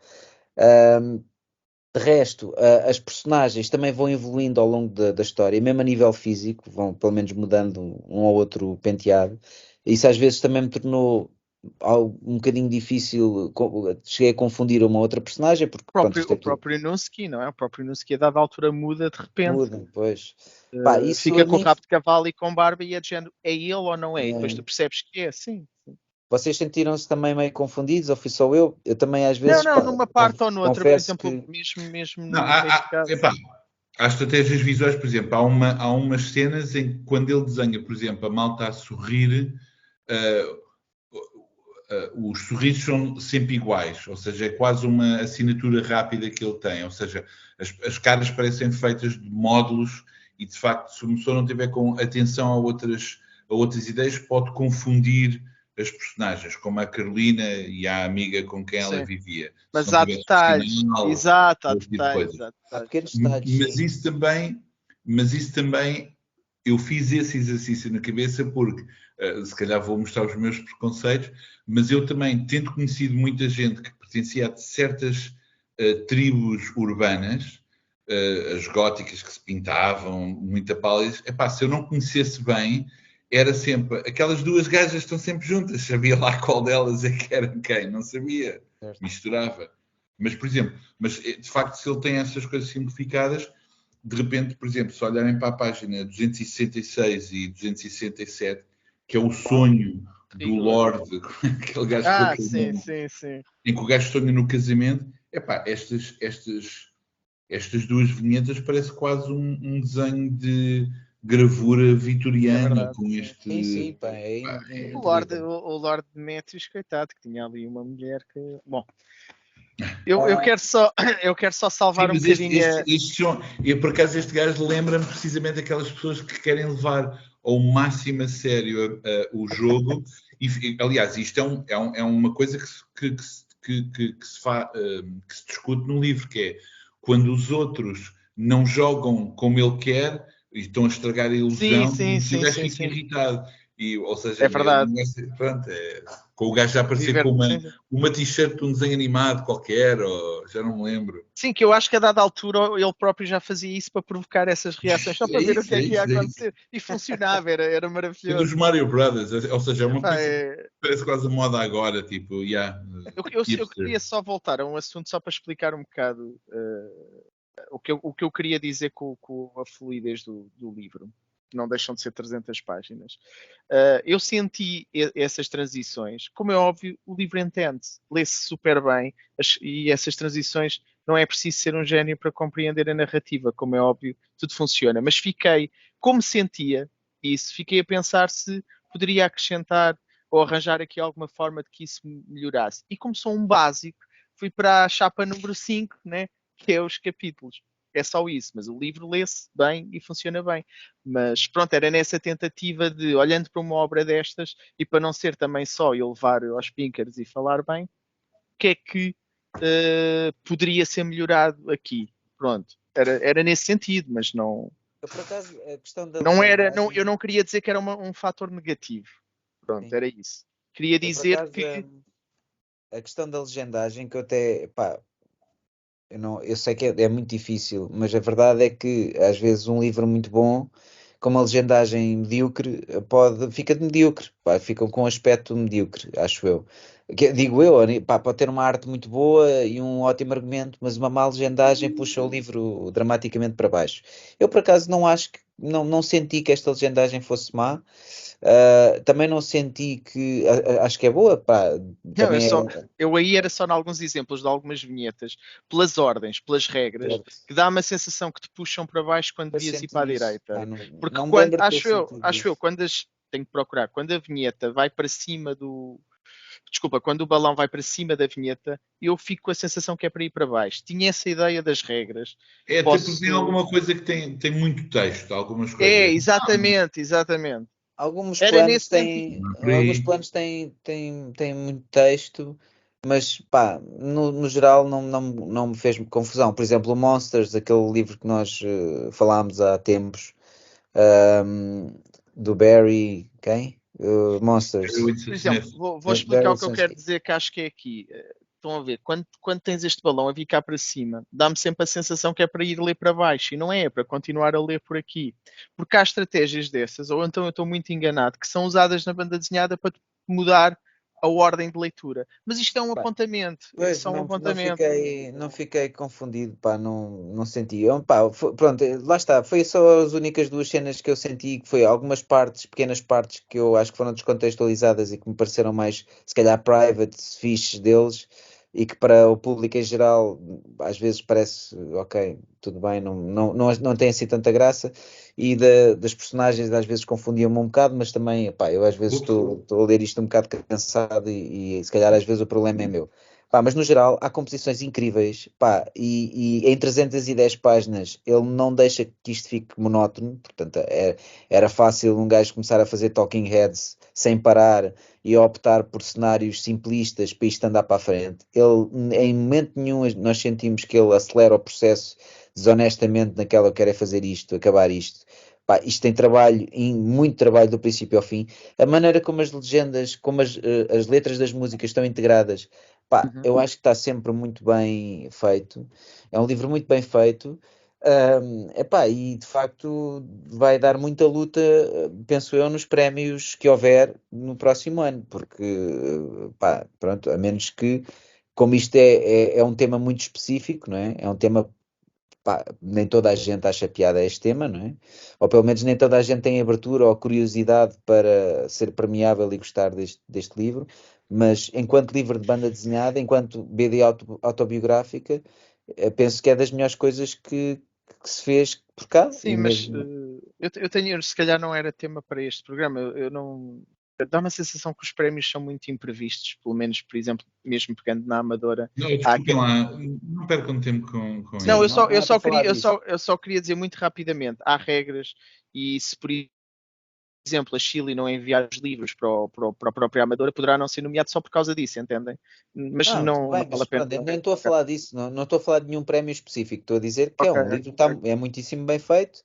Speaker 2: De resto, as personagens também vão evoluindo ao longo da história, mesmo a nível físico, vão pelo menos mudando um ou outro penteado. Isso às vezes também me tornou um bocadinho difícil, cheguei a confundir uma outra personagem, porque pronto, isto é
Speaker 1: O
Speaker 2: tudo
Speaker 1: próprio Inunsky, não é? O próprio Inunsky a dada altura muda de repente.
Speaker 2: muda, pois. Pá, isso
Speaker 1: Fica
Speaker 2: a
Speaker 1: com o
Speaker 2: mim,
Speaker 1: rabo de cavalo e com barba e é de género, é ele ou não é? E depois tu percebes que é, sim.
Speaker 2: vocês sentiram-se também meio confundidos, ou fui só eu? Eu também às
Speaker 1: Não,
Speaker 2: vezes,
Speaker 1: não,
Speaker 2: pá,
Speaker 1: numa parte ou noutra, por
Speaker 2: confesso
Speaker 1: exemplo,
Speaker 2: que
Speaker 1: mesmo
Speaker 3: Não,
Speaker 1: neste caso.
Speaker 3: epá, há estratégias visuais, por exemplo, há umas cenas em que quando ele desenha, por exemplo, a malta a sorrir, os sorrisos são sempre iguais, ou seja, é quase uma assinatura rápida que ele tem, ou seja, as caras parecem feitas de módulos e, de facto, se uma pessoa não tiver com atenção a outras ideias, pode confundir as personagens, como a Carolina e a amiga com quem ela
Speaker 1: Sim.
Speaker 3: vivia. Se
Speaker 1: Mas
Speaker 3: não
Speaker 1: há
Speaker 3: tivesse o
Speaker 1: detalhes,
Speaker 3: sinal,
Speaker 1: exato, há
Speaker 3: esse tipo de
Speaker 1: detalhes,
Speaker 3: coisas.
Speaker 1: há
Speaker 2: há
Speaker 1: detalhes.
Speaker 2: pequenos detalhes,
Speaker 3: Mas
Speaker 2: sim.
Speaker 3: isso também, eu fiz esse exercício na cabeça porque, se calhar vou mostrar os meus preconceitos, mas eu também, tendo conhecido muita gente que pertencia a certas tribos urbanas, as góticas que se pintavam, muito pálidas, epá, se eu não conhecesse bem, era sempre, aquelas duas gajas estão sempre juntas, sabia lá qual delas é que era quem, não sabia,
Speaker 2: Certo.
Speaker 3: misturava. Mas, por exemplo, de facto, se ele tem essas coisas simplificadas, de repente, por exemplo, se olharem para a página 266 e 267, que é o sonho do
Speaker 1: Rigor.
Speaker 3: Lorde, aquele gajo com aquele
Speaker 1: Sim,
Speaker 3: nome,
Speaker 1: sim.
Speaker 3: em que o gajo sonha no casamento, epá, estas duas vinhetas parece quase um desenho de gravura
Speaker 1: É
Speaker 3: vitoriana,
Speaker 1: verdade.
Speaker 3: com
Speaker 2: Sim,
Speaker 3: este.
Speaker 2: pá, é
Speaker 3: Pá,
Speaker 2: incrível.
Speaker 1: O Lord Demetrius, coitado, que tinha ali uma mulher que. Bom,
Speaker 2: Ah,
Speaker 1: eu quero só
Speaker 3: sim,
Speaker 1: salvar um
Speaker 3: mas
Speaker 1: bocadinho
Speaker 3: estes são. E por acaso este gajo lembra-me precisamente aquelas pessoas que querem levar ao máximo a sério o jogo. E, aliás, isto é uma coisa que se discute no livro, que é quando os outros não jogam como ele quer e estão a estragar a ilusão, o gajo fica
Speaker 1: sim.
Speaker 3: irritado. E, ou seja,
Speaker 1: É verdade.
Speaker 3: pronto, com o gajo já aparecer
Speaker 1: Viver.
Speaker 3: com
Speaker 1: Sim, sim.
Speaker 3: uma t-shirt de um desenho animado qualquer, ou já não me lembro.
Speaker 1: Sim, que eu acho que a dada altura ele próprio já fazia isso para provocar essas reações, só
Speaker 3: É
Speaker 1: para ver o que
Speaker 3: isso, é
Speaker 1: é que ia
Speaker 3: isso, é isso.
Speaker 1: acontecer. E funcionava, era
Speaker 3: É dos
Speaker 1: maravilhoso.
Speaker 3: Mario Brothers, ou seja, é uma
Speaker 1: Epá,
Speaker 3: coisa que parece quase a moda agora, tipo,
Speaker 1: eu queria
Speaker 3: hipster.
Speaker 1: só voltar a um assunto só para explicar um bocado o que eu queria dizer com a fluidez do livro, que não deixam de ser 300 páginas. Eu senti essas transições. Como é óbvio, o livro entende, lê-se super bem, e essas transições não é preciso ser um gênio para compreender a narrativa, como é óbvio, tudo funciona. Mas como sentia isso, fiquei a pensar se poderia acrescentar ou arranjar aqui alguma forma de que isso melhorasse. E como sou um básico, fui para a chapa número 5, né? Que é os capítulos. É só isso, mas o livro lê-se bem e funciona bem. Mas pronto, era nessa tentativa de, olhando para uma obra destas, e para não ser também só eu levar aos pinkers e falar bem, o que é que poderia ser melhorado aqui? Pronto, era nesse sentido, mas não,
Speaker 2: eu, por acaso, a questão da
Speaker 1: não era, não,
Speaker 2: legendagem,
Speaker 1: eu não queria dizer que era um fator negativo. Pronto,
Speaker 2: sim.
Speaker 1: era isso. Queria
Speaker 2: Eu, por
Speaker 1: dizer
Speaker 2: acaso,
Speaker 1: que.
Speaker 2: a questão da legendagem, que eu até, pá, eu sei que é muito difícil, mas a verdade é que às vezes um livro muito bom, com uma legendagem medíocre, fica de medíocre, pá, fica com um aspecto medíocre, acho eu. Digo eu, pá, pode ter uma arte muito boa e um ótimo argumento, mas uma má legendagem puxa o livro dramaticamente para baixo. Eu por acaso não acho que, não senti que esta legendagem fosse má. Também não senti que acho que é boa, pá,
Speaker 1: Não,
Speaker 2: também
Speaker 1: eu aí era só em alguns exemplos de algumas vinhetas, pelas ordens, pelas regras,
Speaker 2: é.
Speaker 1: que dá uma sensação que te puxam para baixo quando
Speaker 2: Eu
Speaker 1: devias ir para a
Speaker 2: senti isso.
Speaker 1: direita.
Speaker 2: Pá, não,
Speaker 1: Porque
Speaker 2: não me
Speaker 1: quando,
Speaker 2: lembro de ter sentido
Speaker 1: acho eu,
Speaker 2: isso.
Speaker 1: quando tenho que procurar, quando a vinheta vai para cima desculpa, quando o balão vai para cima da vinheta, eu fico com a sensação que é para ir para baixo. Tinha essa ideia das regras.
Speaker 3: É até porque tem
Speaker 1: Posso.
Speaker 3: alguma coisa que tem muito texto, algumas
Speaker 1: É,
Speaker 3: coisas.
Speaker 1: exatamente.
Speaker 2: Alguns
Speaker 1: Era
Speaker 2: planos
Speaker 1: nesse sentido.
Speaker 2: têm,
Speaker 3: Por
Speaker 2: alguns
Speaker 3: aí.
Speaker 2: planos têm muito texto, mas pá, no geral não me fez confusão. Por exemplo, o Monsters, aquele livro que nós falámos há tempos, ahm, do Barry, quem? Monsters.
Speaker 1: Por
Speaker 3: Winston
Speaker 1: exemplo,
Speaker 3: Smith.
Speaker 1: vou explicar
Speaker 2: Barry
Speaker 1: o que eu quero
Speaker 2: Windsor.
Speaker 1: dizer, que acho que é aqui. Estão a ver, quando tens este balão a vir cá para cima, dá-me sempre a sensação que é para ir ler para baixo, e não é para continuar a ler por aqui. Porque há estratégias dessas, ou então eu estou muito enganado, que são usadas na banda desenhada para mudar a ordem de leitura. Mas isto é um
Speaker 2: Pá,
Speaker 1: apontamento. É
Speaker 2: pois,
Speaker 1: só um
Speaker 2: não
Speaker 1: apontamento.
Speaker 2: fiquei confundido, pá, não senti. Pá, pronto, lá está, foi só as únicas duas cenas que eu senti, que foi algumas partes, pequenas partes que eu acho que foram descontextualizadas e que me pareceram mais, se calhar, private, fiches deles, e que para o público em geral, às vezes parece, ok, tudo bem, não tem assim tanta graça, e das personagens às vezes confundiam-me um bocado, mas também, pá, eu às vezes
Speaker 3: Ups.
Speaker 2: estou a ler isto um bocado cansado e se calhar às vezes o problema é meu. Pá, mas no geral há composições incríveis, pá, e em 310 páginas ele não deixa que isto fique monótono, portanto era fácil um gajo começar a fazer talking heads sem parar e a optar por cenários simplistas para isto andar para a frente. Ele, em momento nenhum nós sentimos que ele acelera o processo desonestamente naquela eu quero é fazer isto, acabar isto. Pá, isto tem trabalho, muito trabalho do princípio ao fim. A maneira como as legendas, como as letras das músicas estão integradas, pá,
Speaker 1: Uhum.
Speaker 2: eu acho que está sempre muito bem feito. É um livro muito bem feito. Epá, e de facto vai dar muita luta, penso eu, nos prémios que houver no próximo ano, porque pá, pronto, a menos que, como isto é um tema muito específico, não é? É um tema, pá, nem toda a gente acha piada a este tema, não é? Ou pelo menos nem toda a gente tem abertura ou curiosidade para ser permeável e gostar deste livro, mas enquanto livro de banda desenhada, enquanto BD autobiográfica, penso que é das melhores coisas que se fez por cá e
Speaker 1: Sim, mas
Speaker 2: mesmo.
Speaker 1: eu tenho, se calhar não era tema para este programa. Eu não. Dá uma sensação que os prémios são muito imprevistos, pelo menos, por exemplo, mesmo pegando na Amadora.
Speaker 3: Não,
Speaker 1: Há
Speaker 3: desculpem
Speaker 1: aquele...
Speaker 3: lá, não percam tempo com
Speaker 1: Não,
Speaker 2: Sim,
Speaker 1: eu
Speaker 3: isso.
Speaker 2: não há
Speaker 1: só, eu
Speaker 2: nada para
Speaker 1: só
Speaker 2: falar
Speaker 1: queria,
Speaker 2: disso.
Speaker 1: eu só queria dizer muito rapidamente, há regras e se por exemplo a Chile não enviar os livros para a própria Amadora, poderá não ser nomeado só por causa disso, entendem? Mas
Speaker 2: Não, tudo
Speaker 1: não
Speaker 2: bem,
Speaker 1: vale
Speaker 2: mas
Speaker 1: a pena.
Speaker 2: pronto, eu nem estou a
Speaker 1: Ok,
Speaker 2: falar disso, não estou a falar de nenhum prémio específico, estou a dizer que é
Speaker 1: ok,
Speaker 2: um livro que
Speaker 1: ok.
Speaker 2: é muitíssimo bem feito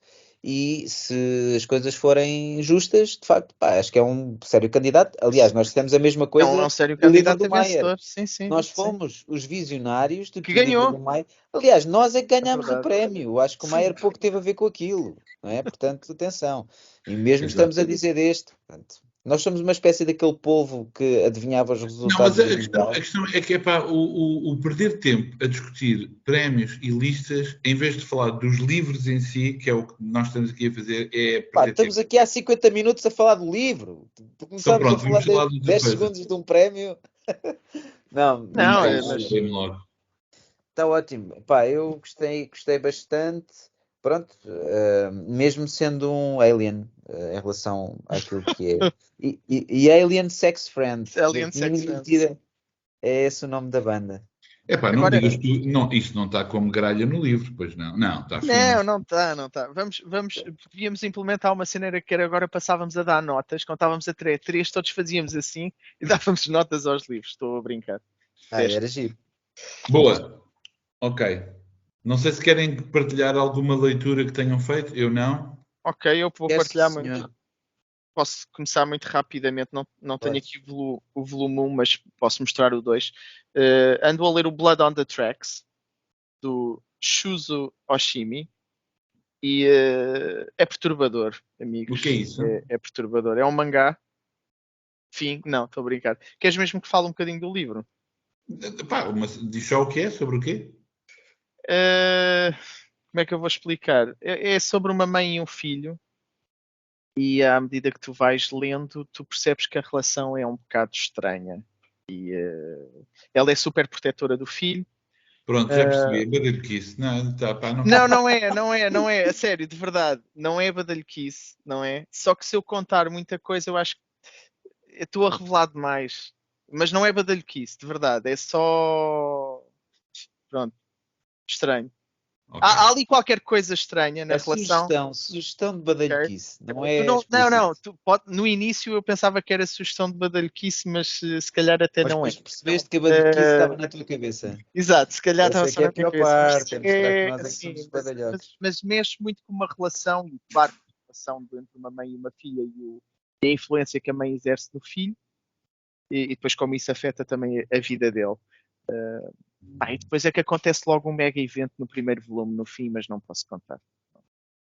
Speaker 2: e se as coisas forem justas, de facto, pá, acho que é um sério candidato. Aliás, nós dissemos a mesma
Speaker 1: É um
Speaker 2: coisa
Speaker 1: sério
Speaker 2: do livro
Speaker 1: candidato
Speaker 2: do
Speaker 1: a
Speaker 2: Maier.
Speaker 1: vencedor. Sim, sim,
Speaker 2: Nós
Speaker 1: sim.
Speaker 2: fomos os visionários de
Speaker 1: Que
Speaker 2: que o livro
Speaker 1: ganhou,
Speaker 2: do Maier. Aliás, nós é que
Speaker 1: é
Speaker 2: ganhámos o
Speaker 1: verdade.
Speaker 2: prémio. Eu acho que o
Speaker 1: Sim.
Speaker 2: Maier pouco teve a ver com aquilo, não é? Portanto, atenção. E mesmo
Speaker 3: Exato.
Speaker 2: estamos a dizer deste. Portanto, nós somos uma espécie daquele povo que adivinhava os
Speaker 3: Não, mas
Speaker 2: resultados do
Speaker 3: a
Speaker 2: Mundial.
Speaker 3: questão é que é pá, o perder tempo a discutir prémios e listas, em vez de falar dos livros em si, que é o que nós estamos aqui a fazer, é
Speaker 2: Pá,
Speaker 3: perder tempo.
Speaker 2: estamos aqui há 50 minutos a falar do livro.
Speaker 3: Então
Speaker 2: Começámos a
Speaker 3: pronto,
Speaker 2: falar
Speaker 3: vamos
Speaker 2: de
Speaker 3: falar de outra
Speaker 2: 10
Speaker 3: coisa.
Speaker 2: segundos de um prémio. Não,
Speaker 1: Não,
Speaker 2: pá,
Speaker 1: mas
Speaker 3: Bem logo.
Speaker 2: está ótimo. Pá, eu gostei bastante. Pronto, mesmo sendo um alien em relação àquilo que é. E Alien Sex Friend.
Speaker 1: Alien Sex Friends.
Speaker 2: Mentira, é esse o nome da banda.
Speaker 3: É pá, não
Speaker 1: Agora,
Speaker 3: digas tu, não, isto não está como gralha no livro, pois não. Não, está fino.
Speaker 1: não, não está, não está. Devíamos implementar uma cena que era agora passávamos a dar notas, contávamos a três, todos fazíamos assim e dávamos notas aos livros. Estou a brincar.
Speaker 2: Ah,
Speaker 1: Teste.
Speaker 2: era giro.
Speaker 3: Boa, ok. Não sei se querem partilhar alguma leitura que tenham feito, eu não.
Speaker 1: Ok, eu vou
Speaker 2: Quer sim,
Speaker 1: partilhar muito.
Speaker 2: senhor.
Speaker 1: Posso começar muito rapidamente. Não tenho
Speaker 2: Podes.
Speaker 1: aqui o volume 1, mas posso mostrar o 2. Ando a ler o Blood on the Tracks, do Shuzo Oshimi. E é perturbador,
Speaker 3: O que é
Speaker 1: amigos.
Speaker 3: isso?
Speaker 1: É perturbador. É um mangá. Fim, não, estou a brincar. Queres mesmo que fale um bocadinho do livro?
Speaker 3: Pá, diz só o que é, sobre o quê?
Speaker 1: Eh, Como é que eu vou explicar? É sobre uma mãe e um filho, e à medida que tu vais lendo, tu percebes que a relação é um bocado estranha. E ela é super protetora do filho.
Speaker 3: Pronto, já
Speaker 1: Eh,
Speaker 3: percebi, é badalhoquice. Não, tá, pá, não.
Speaker 1: não, não é, a sério, de verdade, não é badalhoquice, não é? Só que se eu contar muita coisa, eu acho que eu estou a revelar demais. Mas não é badalhoquice, de verdade, é só. Pronto, estranho.
Speaker 3: Ok.
Speaker 1: Há ali qualquer coisa estranha na
Speaker 2: É
Speaker 1: relação.
Speaker 2: sugestão de
Speaker 1: Ok?
Speaker 2: badalhoquice, não
Speaker 1: Tu
Speaker 2: é
Speaker 1: não,
Speaker 2: explícito.
Speaker 1: no início eu pensava que era sugestão de badalhoquice, mas se calhar até
Speaker 2: Mas
Speaker 1: não é.
Speaker 2: depois percebeste que a badalhoquice
Speaker 1: Eh,
Speaker 2: estava na tua cabeça.
Speaker 1: Exato, se calhar estava
Speaker 2: Essa é
Speaker 1: só
Speaker 2: que é
Speaker 1: na
Speaker 2: a
Speaker 1: minha
Speaker 2: pior
Speaker 1: cabeça. Mas
Speaker 2: parte, é mostrar que
Speaker 1: é
Speaker 2: nós é que somos
Speaker 1: assim,
Speaker 2: badalhocos.
Speaker 1: mas mexe muito com uma relação, e claro, que a relação entre uma mãe e uma filha e a influência que a mãe exerce no filho, e depois como isso afeta também a vida dele. E depois é que acontece logo um mega evento no primeiro volume, no fim, mas não posso contar.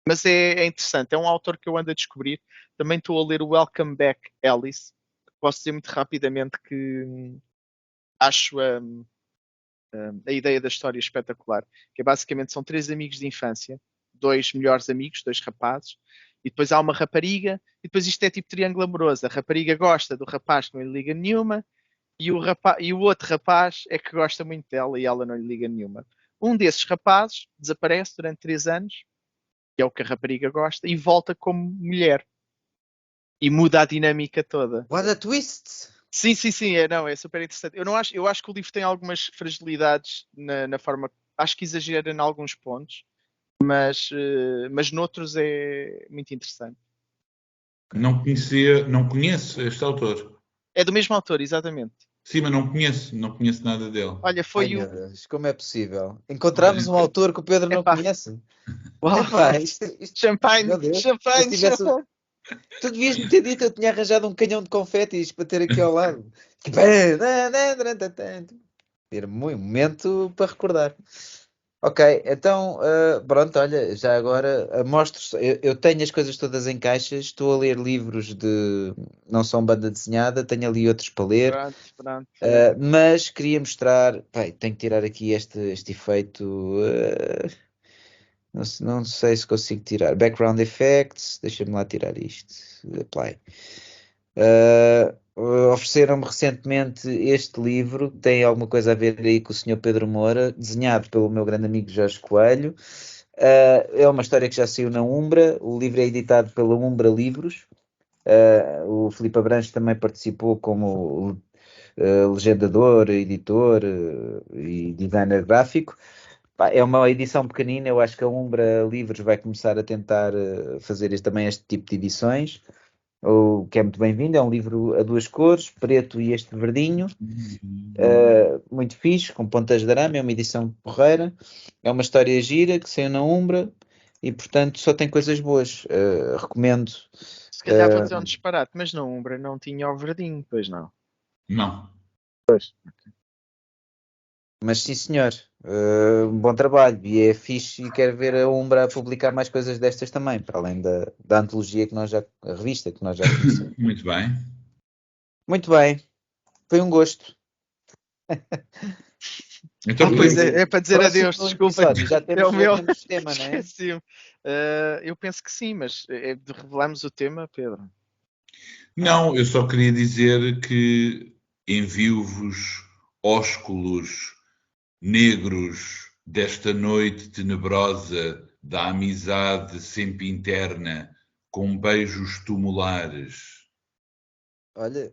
Speaker 1: Mas é interessante, é um autor que eu ando a descobrir. Também estou a ler o Welcome Back Alice, posso dizer muito rapidamente que acho a ideia da história espetacular, que basicamente são 3 amigos de infância, 2 melhores amigos, 2 rapazes, e depois há uma rapariga, e depois isto é tipo triângulo amoroso. A rapariga gosta do rapaz que não lhe liga nenhuma, e o outro rapaz é que gosta muito dela e ela não lhe liga nenhuma. Um desses rapazes desaparece durante 3 anos, que é o que a rapariga gosta, e volta como mulher. E muda a dinâmica toda.
Speaker 2: What a twist!
Speaker 1: Sim, é super interessante. Eu acho que o livro tem algumas fragilidades na forma. Acho que exagera em alguns pontos, mas noutros é muito interessante.
Speaker 3: Não conheço este autor.
Speaker 1: É do mesmo autor, exatamente.
Speaker 3: Sim, mas não conheço nada dele.
Speaker 1: Olha, foi
Speaker 2: Ai,
Speaker 1: o.
Speaker 2: meu Deus, como é possível? Encontramos um autor que o Pedro não
Speaker 1: Epá.
Speaker 2: conhece.
Speaker 1: Uau.
Speaker 2: Epá, isto,
Speaker 1: Champanhe,
Speaker 2: meu Deus,
Speaker 1: champanhe,
Speaker 2: se tivesse-
Speaker 1: champanhe.
Speaker 2: tu devias-me ter dito, eu tinha arranjado um canhão de confetis para ter aqui ao lado. Ter um momento para recordar. Ok, então, pronto, olha, já agora mostro. Eu tenho as coisas todas em caixas, estou a ler livros de. Não são banda desenhada, tenho ali outros para ler.
Speaker 1: Pronto.
Speaker 2: Mas queria mostrar. Bem, tenho que tirar aqui este efeito. Não sei se consigo tirar. Background Effects. Deixa-me lá tirar isto. Apply. Ofereceram-me recentemente este livro. Tem alguma coisa a ver aí com o Sr. Pedro Moura, desenhado pelo meu grande amigo Jorge Coelho. É uma história que já saiu na Umbra. O livro é editado pela Umbra Livros. O Filipe Abranches também participou como legendador, editor e designer gráfico. É uma edição pequenina, eu acho que a Umbra Livros vai começar a tentar fazer também este tipo de edições, o que é muito bem-vindo. É um livro a 2 cores, preto e este verdinho, muito fixe, com pontas de arame, é uma edição porreira, é uma história gira que saiu na Umbra e portanto só tem coisas boas, recomendo.
Speaker 1: Se calhar vou dizer um disparate, mas na Umbra não tinha o verdinho, pois não.
Speaker 3: Não.
Speaker 1: Pois.
Speaker 2: Mas sim, senhor, um bom trabalho, e é fixe, e quero ver a Umbra a publicar mais coisas destas também, para além da antologia a revista que nós já conhecemos.
Speaker 3: Muito bem.
Speaker 2: Muito bem, foi um gosto.
Speaker 3: Então,
Speaker 1: É para dizer adeus, desculpa.
Speaker 2: Já temos,
Speaker 1: É o meu.
Speaker 2: temos tema, não é?
Speaker 1: Esqueci-me. Eu penso que sim, mas revelamos o tema, Pedro.
Speaker 3: não, eu só queria dizer que envio-vos ósculos negros desta noite tenebrosa da amizade sempre interna, com beijos tumulares.
Speaker 2: Olha,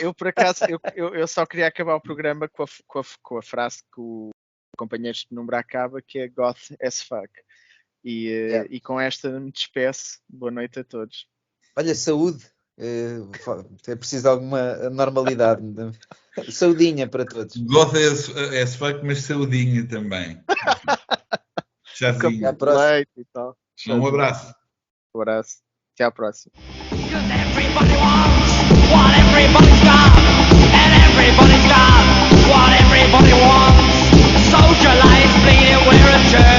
Speaker 1: Eu por acaso, eu só queria acabar o programa com a frase que o companheiro de número acaba, que é goth as fuck. E com esta me despeço. Boa noite a todos.
Speaker 2: olha, saúde. É preciso alguma normalidade. Saudinha para todos.
Speaker 3: Goth as fuck, mas saudinha também. Chazinho.
Speaker 2: Até à próxima.
Speaker 1: Leite e tal.
Speaker 3: Um abraço.
Speaker 1: Um abraço. Até à próxima.
Speaker 4: Cause everybody wants what everybody's got, and everybody's got what everybody wants. Social life bleeding, we're a jerk.